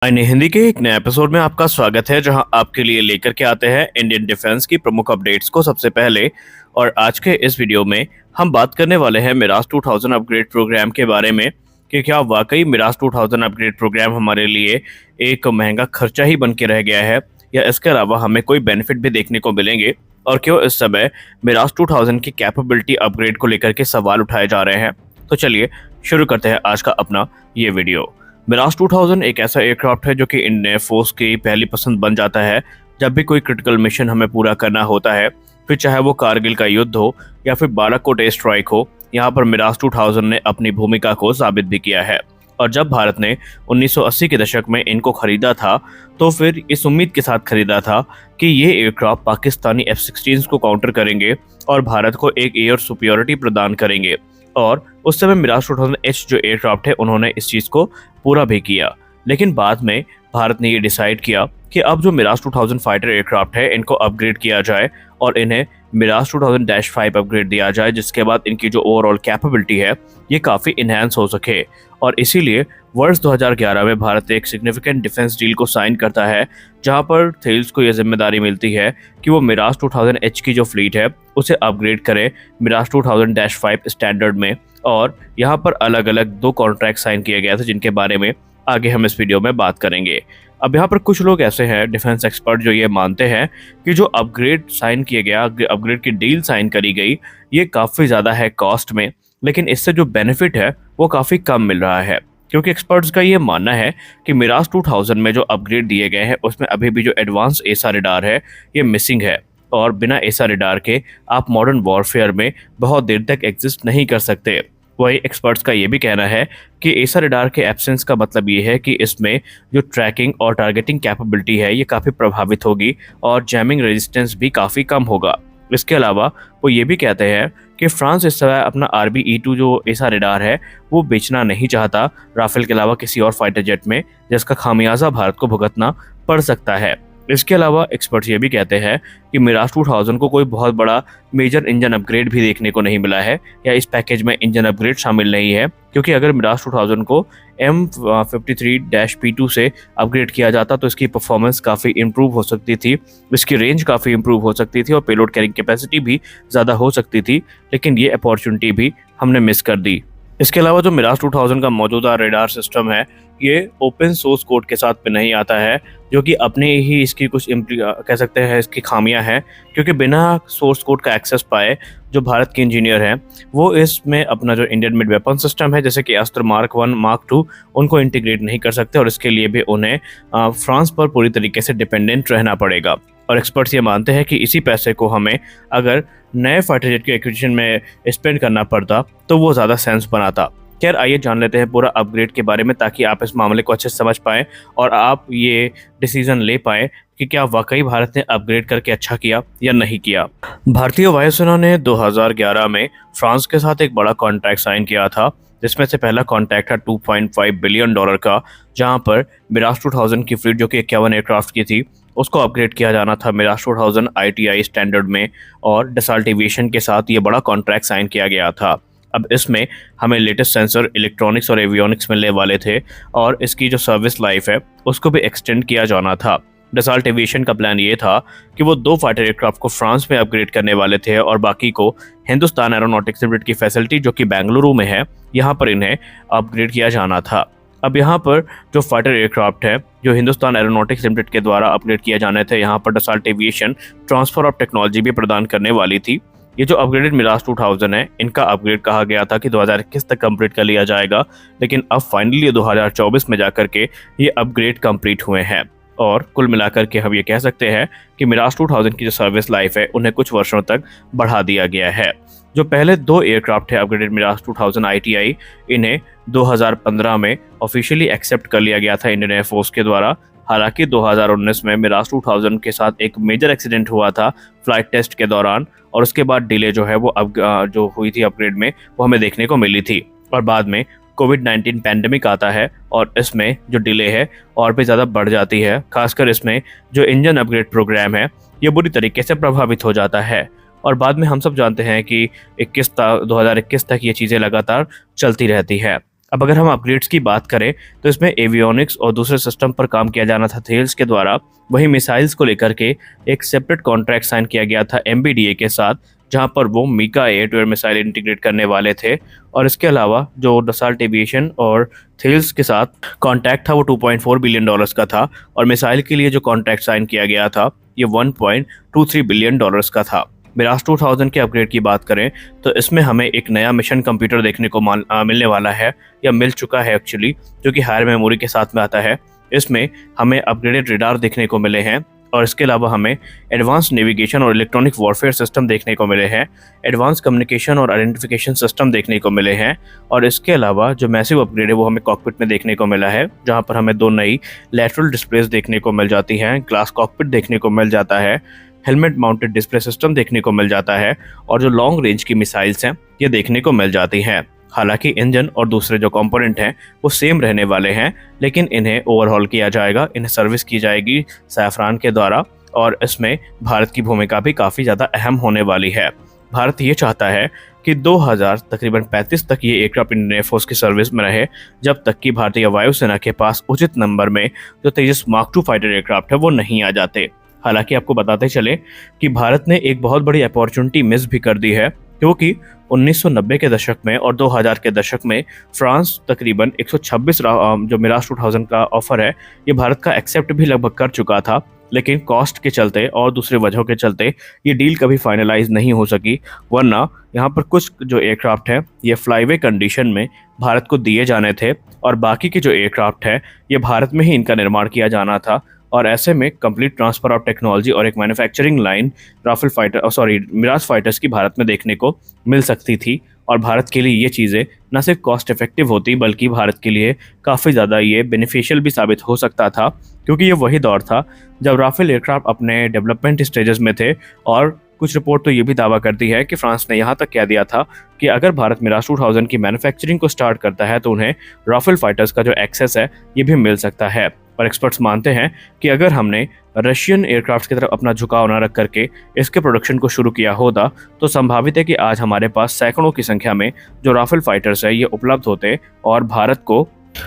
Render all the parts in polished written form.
अन्य हिंदी के एक नए एपिसोड में आपका स्वागत है, जहां आपके लिए लेकर के आते हैं इंडियन डिफेंस की प्रमुख अपडेट्स को सबसे पहले। और आज के इस वीडियो में हम बात करने वाले हैं मिराज 2000 अपग्रेड प्रोग्राम के बारे में कि क्या वाकई मिराज 2000 अपग्रेड प्रोग्राम हमारे लिए एक महंगा खर्चा ही बन के रह गया है, या इसके अलावा हमें कोई बेनिफिट भी देखने को मिलेंगे, और क्यों इस समय मिराज 2000 की कैपेबिलिटी अपग्रेड को लेकर के सवाल उठाए जा रहे हैं। तो चलिए शुरू करते हैं आज का अपना ये वीडियो। मिराज 2000 एक ऐसा एयरक्राफ्ट है जो कि इंडियन एयरफोर्स की पहली पसंद बन जाता है जब भी कोई क्रिटिकल मिशन हमें पूरा करना होता है, फिर चाहे वो कारगिल का युद्ध हो या फिर बालाकोट एयर स्ट्राइक हो। यहाँ पर मिराज 2000 ने अपनी भूमिका को साबित भी किया है। और जब भारत ने 1980 के दशक में इनको खरीदा था तो फिर इस उम्मीद के साथ खरीदा था कि ये एयरक्राफ्ट पाकिस्तानी F-16 को काउंटर करेंगे और भारत को एक एयर सुपियोरिटी प्रदान करेंगे। और उस समय मिराज 2000H जो एयरक्राफ्ट है उन्होंने इस चीज़ को पूरा भी किया। लेकिन बाद में भारत ने ये डिसाइड किया कि अब जो मिराज 2000 फाइटर एयरक्राफ्ट है इनको अपग्रेड किया जाए और इन्हें मिराज 2000-5 अपग्रेड दिया जाए, जिसके बाद इनकी जो ओवरऑल कैपेबिलिटी है ये काफ़ी इन्हेंस हो सके। और इसीलिए वर्ष 2011 में भारत एक सिग्निफिकेंट डिफेंस डील को साइन करता है, जहां पर थेल्स को यह जिम्मेदारी मिलती है कि वो मिराज 2000H की जो फ्लीट है उसे अपग्रेड करें मिराज 2000-5 स्टैंडर्ड में। और यहाँ पर अलग अलग 2 कॉन्ट्रैक्ट साइन किए गए थे, जिनके बारे में आगे हम इस वीडियो में बात करेंगे। अब यहाँ पर कुछ लोग ऐसे हैं डिफेंस एक्सपर्ट जो ये मानते हैं कि जो अपग्रेड साइन किया गया, अपग्रेड की डील साइन करी गई, ये काफ़ी ज़्यादा है कॉस्ट में, लेकिन इससे जो बेनिफिट है वो काफ़ी कम मिल रहा है। क्योंकि एक्सपर्ट्स का ये मानना है कि मिराज 2000 में जो अपग्रेड दिए गए हैं उसमें अभी भी जो एडवांस एसा रडार है ये मिसिंग है, और बिना एसा रडार के आप मॉडर्न वॉरफेयर में बहुत देर तक एग्जिस्ट नहीं कर सकते। वही एक्सपर्ट्स का ये भी कहना है कि एसा रडार के एब्सेंस का मतलब ये है कि इसमें जो ट्रैकिंग और टारगेटिंग कैपेबिलिटी है ये काफ़ी प्रभावित होगी और जैमिंग रेजिस्टेंस भी काफ़ी कम होगा। इसके अलावा वो ये भी कहते हैं कि फ्रांस इस समय अपना RBE-2 जो एसा रडार है वो बेचना नहीं चाहता राफेल के अलावा किसी और फाइटर जेट में, जिसका खामियाजा भारत को भुगतना पड़ सकता है। इसके अलावा एक्सपर्ट्स ये भी कहते हैं कि मिराज 2000 को कोई बहुत बड़ा मेजर इंजन अपग्रेड भी देखने को नहीं मिला है, या इस पैकेज में इंजन अपग्रेड शामिल नहीं है। क्योंकि अगर मिराज 2000 को M53-P2 से अपग्रेड किया जाता तो इसकी परफॉर्मेंस काफ़ी इंप्रूव हो सकती थी, इसकी रेंज काफ़ी इंप्रूव हो सकती थी और पेलोड कैरिंग कैपेसिटी भी ज़्यादा हो सकती थी, लेकिन ये अपॉर्चुनिटी भी हमने मिस कर दी। इसके अलावा जो मिराज 2000 का मौजूदा रेडार सिस्टम है ये ओपन सोर्स कोड के साथ में नहीं आता है, जो कि अपने ही इसकी कुछ कह सकते हैं इसकी खामियां हैं। क्योंकि बिना सोर्स कोड का एक्सेस पाए जो भारत के इंजीनियर हैं वो इसमें अपना जो इंडियन मिड वेपन सिस्टम है जैसे कि अस्त्र मार्क 1 मार्क 2 उनको इंटीग्रेट नहीं कर सकते, और इसके लिए भी उन्हें फ्रांस पर पूरी तरीके से डिपेंडेंट रहना पड़ेगा। और एक्सपर्ट्स ये मानते हैं कि इसी पैसे को हमें अगर नए फाइटर जेट के एक्विजिशन में स्पेंड करना पड़ता तो वो ज़्यादा सेंस बनाता। खैर आइए जान लेते हैं पूरा अपग्रेड के बारे में, ताकि आप इस मामले को अच्छे से समझ पाएं और आप ये डिसीजन ले पाएं कि क्या वाकई भारत ने अपग्रेड करके अच्छा किया या नहीं किया। भारतीय वायुसेना ने 2011 में फ्रांस के साथ एक बड़ा कॉन्ट्रैक्ट साइन किया था, जिसमें से पहला कॉन्ट्रैक्ट था $2.5 बिलियन का, जहां पर मिराज 2000 की फ्लीट जो कि 51 एयरक्राफ्ट की थी उसको अपग्रेड किया जाना था मिराज 2000 ITI स्टैंडर्ड में, और डसाल्ट एविएशन के साथ ये बड़ा कॉन्ट्रैक्ट साइन किया गया था। अब इसमें हमें लेटेस्ट सेंसर, इलेक्ट्रॉनिक्स और एवियोनिक्स मिलने वाले थे, और इसकी जो सर्विस लाइफ है उसको भी एक्सटेंड किया जाना था। डसाल्ट एविएशन का प्लान ये था कि वो 2 फाइटर एयरक्राफ्ट को फ्रांस में अपग्रेड करने वाले थे और बाकी को हिंदुस्तान एरोनॉटिक्स लिमिटेड की फैसिलिटी जो कि बेंगलुरु में है यहाँ पर इन्हें अपग्रेड किया जाना था। अब यहाँ पर जो फाइटर एयरक्राफ्ट है जो हिंदुस्तान एरोनॉटिक्स लिमिटेड के द्वारा अपग्रेड किए जाने थे, यहाँ पर Dassault aviation transfer of technology भी प्रदान करने वाली थी। ये जो अपग्रेडेड मिराज 2000 है इनका अपग्रेड कहा गया था कि 2021 तक कंप्लीट कर लिया जाएगा, लेकिन अब फाइनली 2024 में जाकर के ये अपग्रेड कंप्लीट हुए हैं। और कुल मिलाकर के हम ये कह सकते हैं कि मिराज 2000 की जो सर्विस लाइफ है उन्हें कुछ वर्षों तक बढ़ा दिया गया है। जो पहले 2 एयरक्राफ्ट है अपग्रेडेड मिराज 2000 ITI, इन्हें 2015 में ऑफिशियली एक्सेप्ट कर लिया गया था इंडियन एयरफोर्स के द्वारा। हालांकि 2019 में मिराज 2000 के साथ एक मेजर एक्सीडेंट हुआ था फ्लाइट टेस्ट के दौरान, और उसके बाद डिले जो है वो जो हुई थी अपग्रेड में वो हमें देखने को मिली थी। और बाद में कोविड-19 पैंडेमिक आता है और इसमें जो डिले है और भी ज़्यादा बढ़ जाती है, खासकर इसमें जो इंजन अपग्रेड प्रोग्राम है ये बुरी तरीके से प्रभावित हो जाता है। और बाद में हम सब जानते हैं कि 2021 तक ये चीज़ें लगातार चलती रहती है। अब अगर हम अपग्रेड्स की बात करें तो इसमें एवियोनिक्स और दूसरे सिस्टम पर काम किया जाना था थेल्स के द्वारा। वही मिसाइल्स को लेकर के एक सेपरेट कॉन्ट्रैक्ट साइन किया गया था MBDA के साथ, जहां पर वो MICA air to air missile integrate करने वाले थे। और इसके अलावा जो डसाल्ट एविएशन और थेल्स के साथ कॉन्ट्रैक्ट था वो $2.4 बिलियन का था, और मिसाइल के लिए जो कॉन्ट्रैक्ट साइन किया गया था ये $1.23 बिलियन का था। मिराज 2000 के अपग्रेड की बात करें तो इसमें हमें एक नया मिशन कंप्यूटर देखने को मिलने वाला है, या मिल चुका है एक्चुअली, जो कि हायर मेमोरी के साथ में आता है। इसमें हमें अपग्रेडेड रेडार देखने को मिले हैं, और इसके अलावा हमें एडवांस नेविगेशन और इलेक्ट्रॉनिक वॉरफेयर सिस्टम देखने को मिले हैं, एडवांस कम्युनिकेशन और आइडेंटिफिकेशन सिस्टम देखने को मिले हैं। और इसके अलावा जो मैसिव अपग्रेड है वो हमें कॉकपिट में देखने को मिला है, जहां पर हमें 2 नई लैटरल डिस्प्लेस देखने को मिल जाती हैं, ग्लास कॉकपिट देखने को मिल जाता है, हेलमेट माउंटेड डिस्प्ले सिस्टम देखने को मिल जाता है, और जो लॉन्ग रेंज की मिसाइल्स हैं ये देखने को मिल जाती हैं। हालांकि इंजन और दूसरे जो कंपोनेंट हैं वो सेम रहने वाले हैं, लेकिन इन्हें ओवरहॉल किया जाएगा, इन्हें सर्विस की जाएगी सैफरान के द्वारा, और इसमें भारत की भूमिका भी काफ़ी ज़्यादा अहम होने वाली है। भारत ये चाहता है कि 2000 तकरीबन 35 तक ये एयरक्राफ्ट इंडियन एयरफोर्स की सर्विस में रहे, जब तक कि भारतीय वायुसेना के पास उचित नंबर में जो तेजस मार्क 2 फाइटर एयरक्राफ्ट है वो नहीं आ जाते। हालांकि आपको बताते चले कि भारत ने एक बहुत बड़ी अपॉर्चुनिटी मिस भी कर दी है, क्योंकि 1990 के दशक में और 2000 के दशक में फ्रांस तकरीबन 126 जो मिराज 2000 का ऑफर है ये भारत का एक्सेप्ट भी लगभग कर चुका था, लेकिन कॉस्ट के चलते और दूसरे वजहों के चलते ये डील कभी फाइनलाइज नहीं हो सकी। वरना यहाँ पर कुछ जो एयरक्राफ्ट है ये फ्लाईवे कंडीशन में भारत को दिए जाने थे, और बाकी के जो एयरक्राफ्ट है ये भारत में ही इनका निर्माण किया जाना था। और ऐसे में कंप्लीट ट्रांसफर ऑफ टेक्नोलॉजी और एक मैन्युफैक्चरिंग लाइन मिराज फाइटर्स की भारत में देखने को मिल सकती थी, और भारत के लिए ये चीज़ें न सिर्फ कॉस्ट इफेक्टिव होती बल्कि भारत के लिए काफ़ी ज़्यादा ये बेनिफिशियल भी साबित हो सकता था, क्योंकि ये वही दौर था जब राफेल एयरक्राफ्ट अपने डेवलपमेंट स्टेजेस में थे। और कुछ रिपोर्ट तो ये भी दावा करती है कि फ्रांस ने यहाँ तक कह दिया था कि अगर भारत मिराज 2000 की मैन्युफैक्चरिंग को स्टार्ट करता है तो उन्हें राफेल फाइटर्स का जो एक्सेस है ये भी मिल सकता है। और एक्सपर्ट्स मानते हैं कि अगर हमने रशियन एयरक्राफ्ट की तरफ अपना झुकाव न रख करके इसके प्रोडक्शन को शुरू किया होता तो संभावित है कि आज हमारे पास सैकड़ों की संख्या में जो राफेल फाइटर्स है ये उपलब्ध होते, और भारत को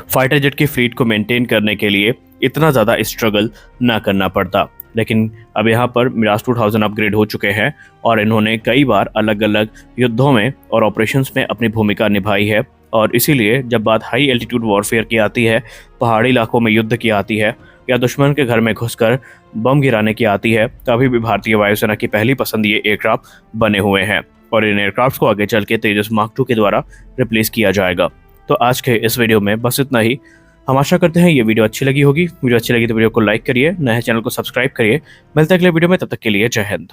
फाइटर जेट की फ्लीट को मेंटेन करने के लिए इतना ज़्यादा स्ट्रगल ना करना पड़ता। लेकिन अब यहाँ पर मिराज 2000 अपग्रेड हो चुके हैं, और इन्होंने कई बार अलग अलग युद्धों में और ऑपरेशंस में अपनी भूमिका निभाई है। और इसीलिए जब बात हाई एल्टीट्यूड वॉरफेयर की आती है, पहाड़ी इलाकों में युद्ध की आती है, या दुश्मन के घर में घुसकर बम गिराने की आती है, तो अभी भी भारतीय वायुसेना की पहली पसंद ये एयरक्राफ्ट बने हुए हैं, और इन एयरक्राफ्ट को आगे चल के तेजस मार्क 2 के द्वारा रिप्लेस किया जाएगा। तो आज के इस वीडियो में बस इतना ही। हम आशा करते हैं ये वीडियो अच्छी लगी होगी। वीडियो अच्छी लगी तो वीडियो को लाइक करिए, नए चैनल को सब्सक्राइब करिए। मिलते हैं अगले वीडियो में, तब तक के लिए जय हिंद।